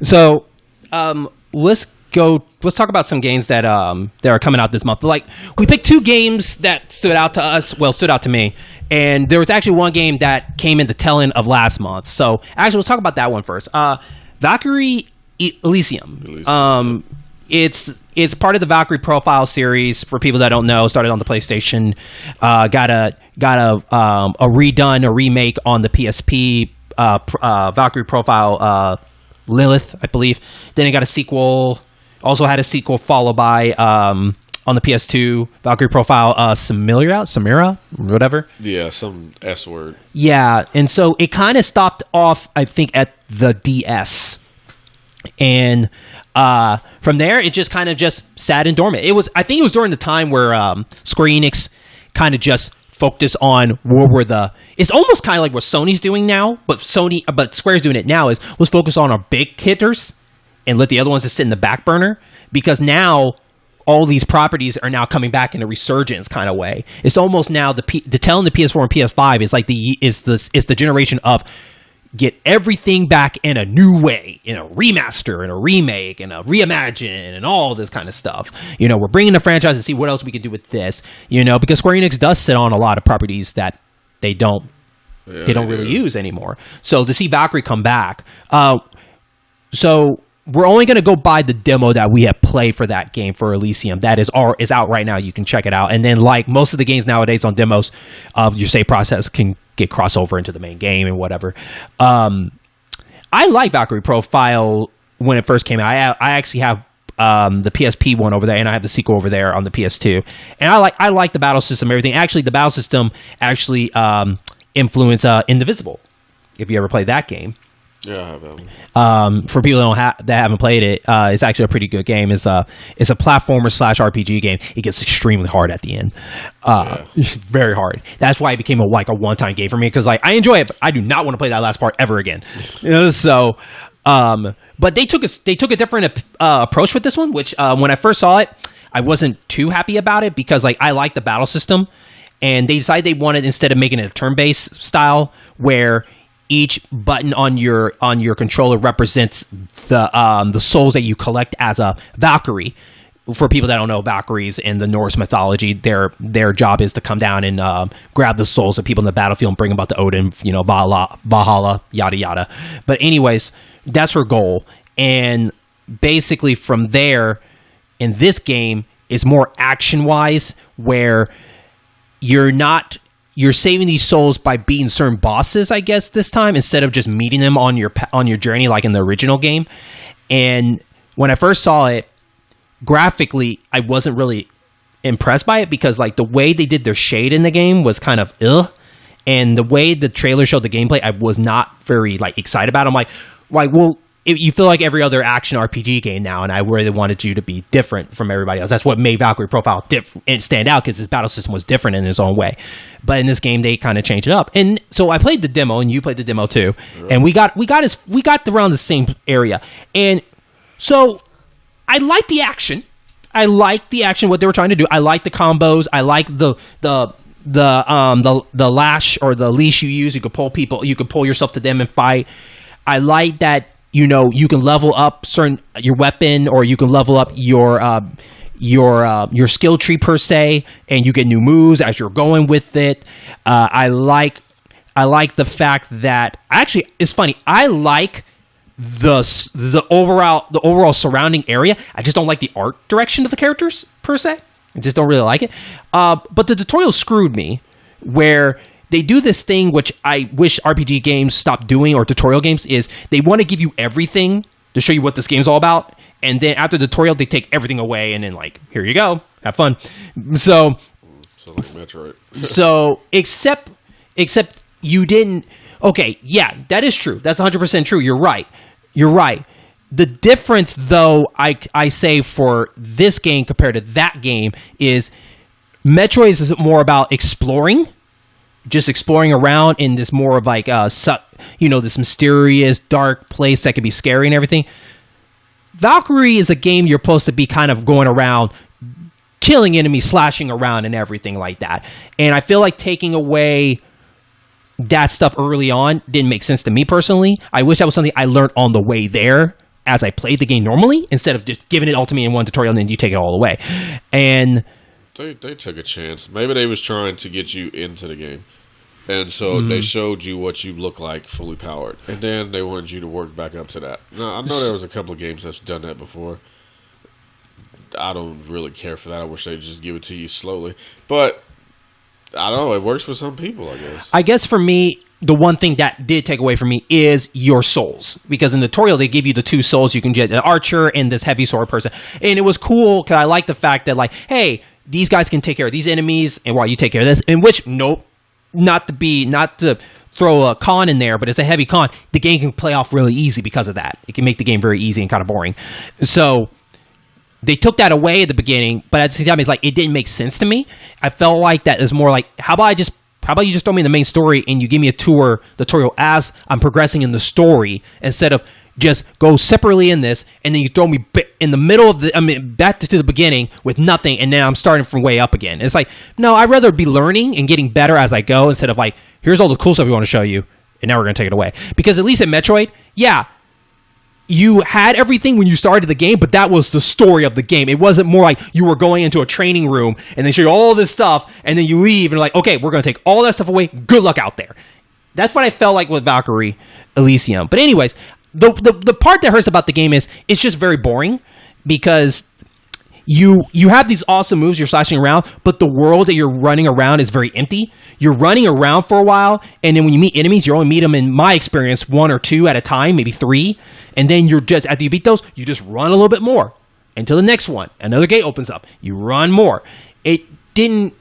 So, let's talk about some games that are coming out this month. Like, we picked 2 games that stood out to us. Well, stood out to me, and there was actually one game that came in the tail end of last month. So, actually, let's talk about that one first. Valkryie Elysium. It's part of the Valkryie Profile series. For people that don't know, started on the PlayStation. Got a remake on the PSP. Valkryie Profile Lilith, I believe. Then it got a sequel. Also had a sequel followed by on the PS2 Valkryie Profile Samira, whatever. Yeah, some S word. Yeah, and so it kind of stopped off, I think, at the DS, and from there it just kind of just sat in dormant. I think it was during the time where Square-Enix kind of just focused on it's almost kind of like what Sony's doing now, but Square's doing it now was focus on our big hitters and let the other ones just sit in the back burner, because now all these properties are now coming back in a resurgence kind of way. It's almost now the tail end of the PS4 and PS5 is like the generation of get everything back in a new way, in a remaster and a remake and a reimagine and all this kind of stuff. We're bringing the franchise to see what else we can do with this, because Square Enix does sit on a lot of properties that they don't really use anymore. So to see Valkyrie come back, so we're only going to go by the demo that we have played for that game, for Elysium. That is out right now. You can check it out. And then, like most of the games nowadays on demos, your save process can get crossover into the main game and whatever. I like Valkryie Profile when it first came out. I actually have the PSP one over there, and I have the sequel over there on the PS2. And I like the battle system, everything. Actually, the battle system influenced Indivisible, if you ever played that game. Yeah, I have that one. For people that haven't played it, it's actually a pretty good game. It's a platformer / RPG game. It gets extremely hard at the end, very hard. That's why it became a one-time game for me, because I enjoy it, but I do not want to play that last part ever again. So, but they took a different approach with this one, which when I first saw it, I wasn't too happy about it, because I like the battle system, and they decided they wanted, instead of making it a turn-based style where each button on your controller represents the souls that you collect as a Valkyrie. For people that don't know, Valkyries in the Norse mythology, their job is to come down and grab the souls of people in the battlefield and bring them out to Odin, Valhalla, yada yada. But anyways, that's her goal. And basically from there, in this game, is more action-wise, where you're saving these souls by beating certain bosses, I guess, this time, instead of just meeting them on your journey like in the original game. And when I first saw it, graphically, I wasn't really impressed by it, because the way they did their shade in the game was kind of and the way the trailer showed the gameplay, I was not very excited about it. I'm well, you feel like every other action RPG game now, and I really wanted you to be different from everybody else. That's what made Valkryie Profile stand out, because his battle system was different in its own way. But in this game, they kind of changed it up. And so I played the demo, and you played the demo too, and we got around the same area. And so I like the action. What they were trying to do. I like the combos. I like the lash or the leash you use. You could pull people. You could pull yourself to them and fight. I like that. You can level up your weapon, or you can level up your skill tree per se, and you get new moves as you're going with it. I like the fact that actually, it's funny. I like the overall surrounding area. I just don't like the art direction of the characters per se. I just don't really like it. But the tutorial screwed me, where they do this thing which I wish RPG games stopped doing, or tutorial games, is they want to give you everything to show you what this game's all about, and then after the tutorial, they take everything away, and then here you go, have fun. So Metroid. So except you didn't. Okay, yeah, that is true. That's 100% true. You're right. The difference, though, I say for this game compared to that game, is Metroid is more about exploring. Just exploring around in this more of this mysterious, dark place that can be scary and everything. Valkyrie is a game you're supposed to be kind of going around, killing enemies, slashing around and everything like that. And I feel like taking away that stuff early on didn't make sense to me personally. I wish that was something I learned on the way there as I played the game normally, instead of just giving it all to me in one tutorial and then you take it all away. And they took a chance. Maybe they was trying to get you into the game. And so they showed you what you look like fully powered. And then they wanted you to work back up to that. Now, I know there was a couple of games that's done that before. I don't really care for that. I wish they'd just give it to you slowly. But, I don't know. It works for some people, I guess. I guess for me, the one thing that did take away from me is your souls. Because in the tutorial, they give you the 2 souls. You can get an archer and this heavy sword person. And it was cool because I like the fact that, like, hey, these guys can take care of these enemies. And while you take care of this, in which, nope. Not to throw a con in there, but it's a heavy con. The game can play off really easy because of that. It can make the game very easy and kind of boring. So they took that away at the beginning, but at the same time, it's like it didn't make sense to me. I felt like that is more like, how about you just throw me in the main story and you give me a tutorial as I'm progressing in the story, instead of just go separately in this, and then you throw me in the middle of back to the beginning with nothing, and now I'm starting from way up again. It's like, no, I'd rather be learning and getting better as I go, instead of like, here's all the cool stuff we want to show you, and now we're going to take it away. Because at least in Metroid, yeah, you had everything when you started the game, but that was the story of the game. It wasn't more like you were going into a training room, and they show you all this stuff, and then you leave, and like, okay, we're going to take all that stuff away. Good luck out there. That's what I felt like with Valkyrie Elysium. But anyways, the part that hurts about the game is it's just very boring, because you have these awesome moves, you're slashing around, but the world that you're running around is very empty. You're running around for a while, and then when you meet enemies, you only meet them, in my experience, 1 or 2 at a time, maybe 3, and then you're just, after you beat those, you just run a little bit more until the next one. Another gate opens up. You run more. It didn't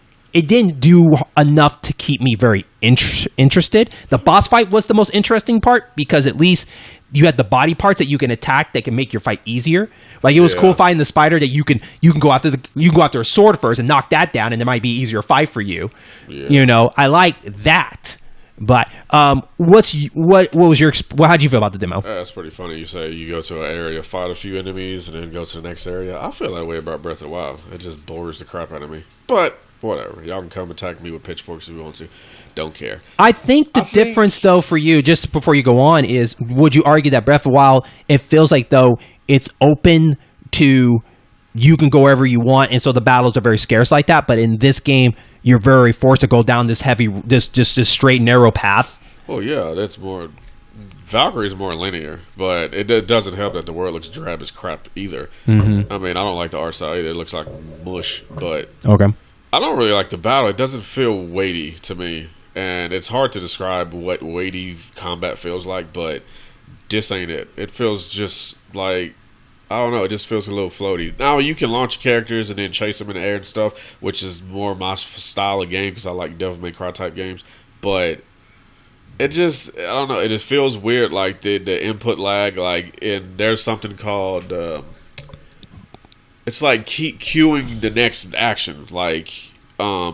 do enough to keep me very interested. The boss fight was the most interesting part, because at least you had the body parts that you can attack that can make your fight easier. Like, it was cool fighting the spider that you can go after a sword first and knock that down, and it might be an easier fight for you. Yeah. You know, I like that. But how'd you feel about the demo? That's pretty funny. You say you go to an area, fight a few enemies, and then go to the next area. I feel that way about Breath of the Wild. It just bores the crap out of me. But whatever. Y'all can come attack me with pitchforks if you want to. Don't care. I think the difference, though, for you, just before you go on, is would you argue that Breath of the Wild, it feels like, though, it's open to you can go wherever you want, and so the battles are very scarce like that. But in this game, you're very forced to go down this straight, narrow path. Well, yeah, that's more... Valkyrie is more linear, but it doesn't help that the world looks drab as crap either. Mm-hmm. I mean, I don't like the art style either. It looks like mush, but... Okay. I don't really like the battle. It doesn't feel weighty to me, and it's hard to describe what weighty combat feels like, but this ain't it. It feels just like, I don't know, it just feels a little floaty. Now, you can launch characters and then chase them in the air and stuff, which is more my style of game, because I like Devil May Cry type games, but it just, I don't know, it just feels weird, like the input lag, like, and there's something called... it's like keep queuing the next action. Like,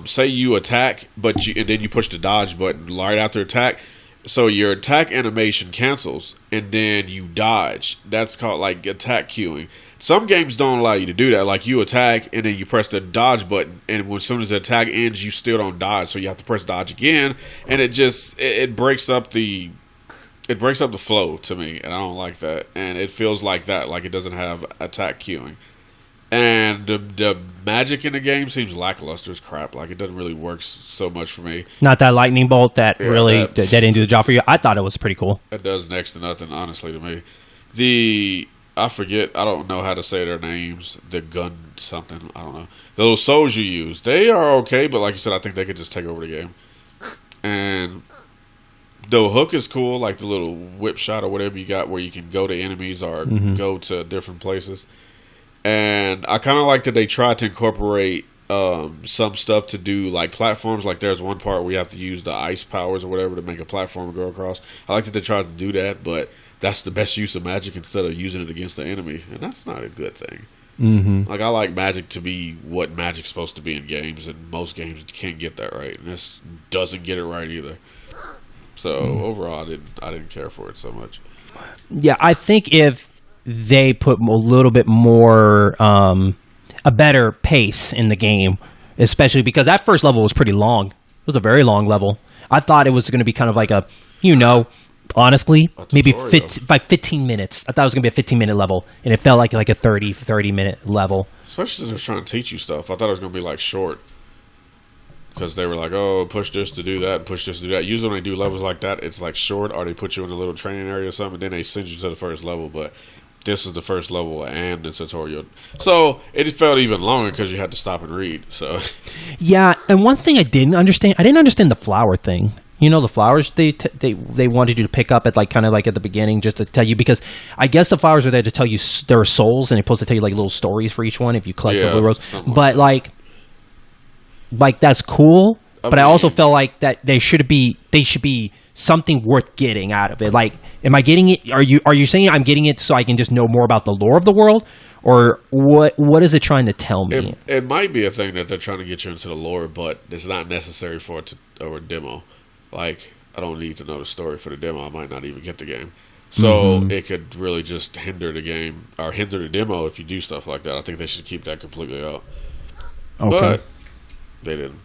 say you attack, and then you push the dodge button right after attack. So your attack animation cancels, and then you dodge. That's called like attack queuing. Some games don't allow you to do that. Like, you attack, and then you press the dodge button, and as soon as the attack ends, you still don't dodge. So you have to press dodge again, and it breaks up the... It breaks up the flow to me, and I don't like that. And it feels like that, like it doesn't have attack queuing. And the magic in the game seems lackluster as crap. Like, it doesn't really work so much for me. Not that lightning bolt that that didn't do the job for you. I thought it was pretty cool. It does next to nothing, honestly, to me. I forget, I don't know how to say their names. The gun something, I don't know. The little souls you use, they are okay, but like you said, I think they could just take over the game. And the hook is cool, like the little whip shot or whatever you got where you can go to enemies or go to different places. And I kind of like that they tried to incorporate some stuff to do like platforms. Like, there's one part where you have to use the ice powers or whatever to make a platform go across. I like that they tried to do that, but that's the best use of magic instead of using it against the enemy. And that's not a good thing. Mm-hmm. Like, I like magic to be what magic's supposed to be in games, and most games can't get that right. And this doesn't get it right either. So overall, I didn't care for it so much. Yeah, I think if they put a little bit more, a better pace in the game, especially because that first level was pretty long. It was a very long level. I thought it was going to be kind of like honestly. Maybe tutorial. by 15 minutes. I thought it was going to be a 15-minute level, and it felt like a 30-minute level. Especially since they're trying to teach you stuff. I thought it was going to be like short. Because they were like, oh, push this to do that, and push this to do that. Usually when they do levels like that, it's like short, or they put you in a little training area or something, and then they send you to the first level. But this is the first level and the tutorial. So it felt even longer because you had to stop and read. So yeah, and one thing I didn't understand the flower thing. You know, the flowers they wanted you to pick up at like kind of like at the beginning just to tell you, because I guess the flowers are there to tell you there are souls, and they're supposed to tell you like little stories for each one if you collect the blue rose. But like that's cool. But I also felt like that they should be something worth getting out of it. Like, am I getting it? Are you saying I'm getting it so I can just know more about the lore of the world, or what is it trying to tell me? It might be a thing that they're trying to get you into the lore, but it's not necessary for it or a demo. Like, I don't need to know the story for the demo. I might not even get the game. So it could really just hinder the game or hinder the demo if you do stuff like that. I think they should keep that completely out. Okay. But they didn't.